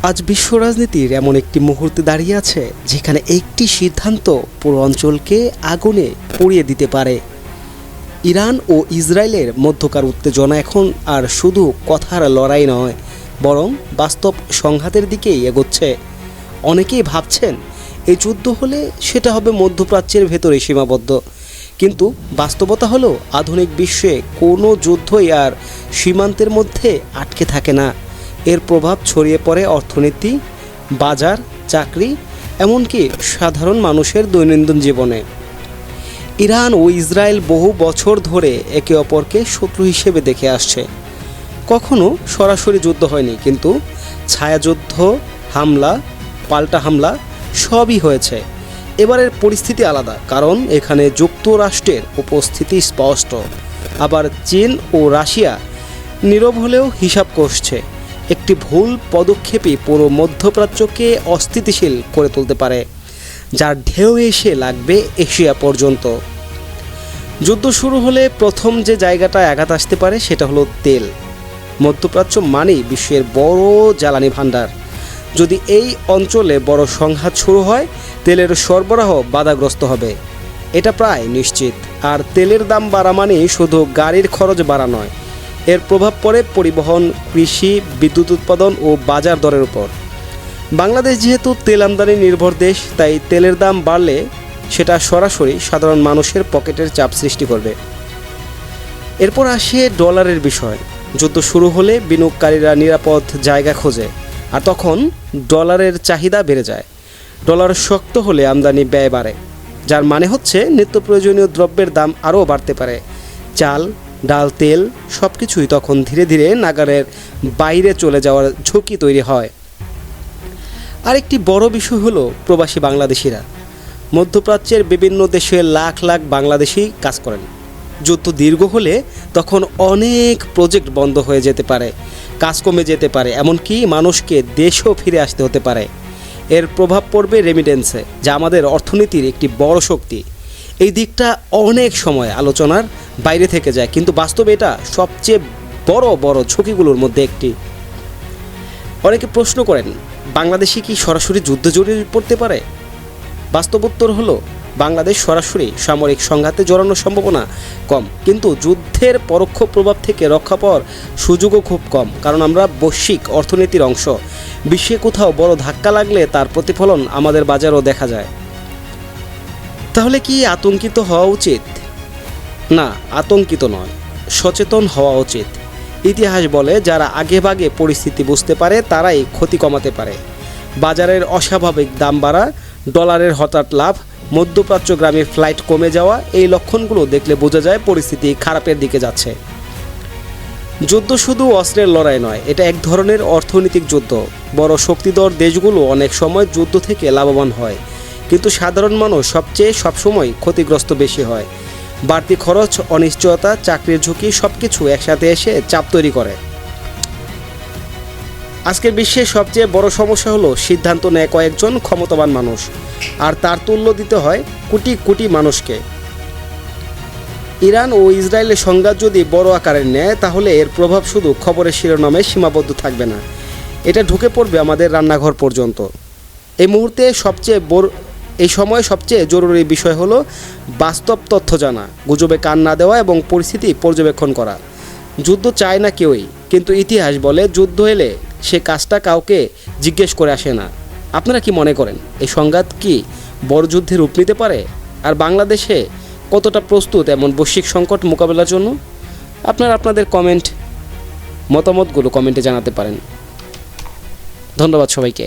আজ বিশ্ব রাজনীতির এমন একটি মুহূর্তে দাঁড়িয়ে আছে যেখানে একটি সিদ্ধান্ত পুরো অঞ্চলকে আগুনে পুড়িয়ে দিতে পারে। ইরান ও ইসরায়েলের মধ্যকার উত্তেজনা এখন আর শুধু কথার লড়াই নয়, বরং বাস্তব সংঘাতের দিকেই এগোচ্ছে। অনেকেই ভাবছেন এই যুদ্ধ হলে সেটা হবে মধ্যপ্রাচ্যের ভেতরে সীমাবদ্ধ, কিন্তু বাস্তবতা হলো আধুনিক বিশ্বে কোনো যুদ্ধই আর সীমান্তের মধ্যে আটকে থাকে না। এর প্রভাব ছড়িয়ে পড়ে অর্থনীতি, বাজার, চাকরি, এমনকি সাধারণ মানুষের দৈনন্দিন জীবনে। ইরান ও ইসরায়েল বহু বছর ধরে একে অপরকে শত্রু হিসেবে দেখে আসছে। কখনো সরাসরি যুদ্ধ হয়নি, কিন্তু ছায়াযুদ্ধ, হামলা, পাল্টা হামলা সবই হয়েছে। এবারের পরিস্থিতি আলাদা, কারণ এখানে যুক্তরাষ্ট্রের উপস্থিতি স্পষ্ট। আবার চীন ও রাশিয়া নীরব হলেও হিসাব কষছে। একটি ভুল পদক্ষেপই পুরো মধ্যপ্রাচ্যকে অস্থিতিশীল করে তুলতে পারে, যার ঢেউ এসে লাগবে এশিয়া পর্যন্ত। যুদ্ধ শুরু হলে প্রথম যে জায়গাটায় আঘাত আসতে পারে সেটা হলো তেল। মধ্যপ্রাচ্য মানেই বিশ্বের বড় জ্বালানি ভাণ্ডার। যদি এই অঞ্চলে বড় সংঘাত শুরু হয়, তেলের সরবরাহ বাধাগ্রস্ত হবে, এটা প্রায় নিশ্চিত। আর তেলের দাম বাড়া মানেই শুধু গাড়ির খরচ বাড়া নয়, এর প্রভাব পড়ে পরিবহন, কৃষি, বিদ্যুৎ উৎপাদন ও বাজার দরের উপর। বাংলাদেশ যেহেতু তেল আমদানি নির্ভর দেশ, তাই তেলের দাম বাড়লে সেটা সরাসরি সাধারণ মানুষের পকেটের চাপ সৃষ্টি করবে। এরপর আসে ডলারের বিষয়। যুদ্ধ শুরু হলে বিনিয়োগকারীরা নিরাপদ জায়গা খোঁজে, আর তখন ডলারের চাহিদা বেড়ে যায়। ডলার শক্ত হলে আমদানি ব্যয় বাড়ে, যার মানে হচ্ছে নিত্য প্রয়োজনীয় দ্রব্যের দাম আরও বাড়তে পারে। চাল, ডাল, তেল সব কিছুই তখন ধীরে ধীরে নাগালের বাইরে চলে যাওয়ার ঝুঁকি তৈরি হয়। আরেকটি বড় বিষয় হলো প্রবাসী বাংলাদেশিরা। মধ্যপ্রাচ্যের বিভিন্ন দেশে লাখ লাখ বাংলাদেশি কাজ করেন। যুদ্ধ দীর্ঘ হলে তখন অনেক প্রজেক্ট বন্ধ হয়ে যেতে পারে, কাজ কমে যেতে পারে, এমনকি মানুষকে দেশেও ফিরে আসতে হতে পারে। এর প্রভাব পড়বে রেমিটেন্সে, যা আমাদের অর্থনীতির একটি বড় শক্তি। এই দিকটা অনেক সময় আলোচনার বাইরে থেকে যায়, কিন্তু বাস্তবে এটা সবচেয়ে বড় বড় ঝুঁকিগুলোর মধ্যে একটি। অনেকে প্রশ্ন করেন, বাংলাদেশে কি সরাসরি যুদ্ধে জড়িয়ে পড়তে পারে? বাস্তব উত্তর হলো, বাংলাদেশ সরাসরি সামরিক সংঘাতে জড়ানোর সম্ভাবনা কম, কিন্তু যুদ্ধের পরোক্ষ প্রভাব থেকে রক্ষা পাওয়ার সুযোগও খুব কম, কারণ আমরা বৈশ্বিক অর্থনীতির অংশ। বিশ্বে কোথাও বড় ধাক্কা লাগলে তার প্রতিফলন আমাদের বাজারেও দেখা যায়। তাহলে কি আতঙ্কিত হওয়া উচিত? না, আতঙ্কিত নয়, সচেতন হওয়া উচিত। ইতিহাস বলে, যারা আগেভাগে পরিস্থিতি বুঝতে পারে তারাই ক্ষতি কমাতে পারে। বাজারের অস্বাভাবিক দাম বাড়া, ডলারের হঠাৎ লাভ, মধ্যপ্রাচ্যগামী ফ্লাইট কমে যাওয়া, এই লক্ষণগুলো দেখলে বোঝা যায় পরিস্থিতি খারাপের দিকে যাচ্ছে। যুদ্ধ শুধু অস্ত্রের লড়াই নয়, এটা এক ধরনের অর্থনৈতিক যুদ্ধ। বড় শক্তিধর দেশগুলো অনেক সময় যুদ্ধ থেকে লাভবান হয়, কিন্তু সাধারণ মানুষ সবসময় ক্ষতিগ্রস্ত বেশি হয়। বাড়তি খরচ, অনিশ্চয়তা, চাকরির ঝুঁকি সবকিছু একসাথে এসে চাপ তৈরি করে। আজকের বিশ্বের সবচেয়ে বড় সমস্যা হলো সিদ্ধান্ত নেয় কয়েকজন ক্ষমতাবান মানুষ, আর তার তুল্য দিতে হয় কোটি কোটি মানুষকে। ইরান ও ইসরায়েলের সংঘাত যদি বড় আকারের নেয়, তাহলে এর প্রভাব শুধু খবরের শিরোনামে সীমাবদ্ধ থাকবে না, এটা ঢুকে পড়বে আমাদের রান্নাঘর পর্যন্ত। এই সময়ে সবচেয়ে জরুরি বিষয় হলো বাস্তব তথ্য জানা, গুজবে কান না দেওয়া এবং পরিস্থিতি পর্যবেক্ষণ করা। যুদ্ধ চায় না কেউই, কিন্তু ইতিহাস বলে যুদ্ধ এলে সে কাজটা কাউকে জিজ্ঞেস করে আসে না। আপনারা কি মনে করেন, এই সংঘাত কি বড় যুদ্ধে রূপ নিতে পারে? আর বাংলাদেশে কতটা প্রস্তুত এমন বৈশ্বিক সংকট মোকাবেলার জন্য? আপনাদের মতামতগুলো কমেন্টে জানাতে পারেন। ধন্যবাদ সবাইকে।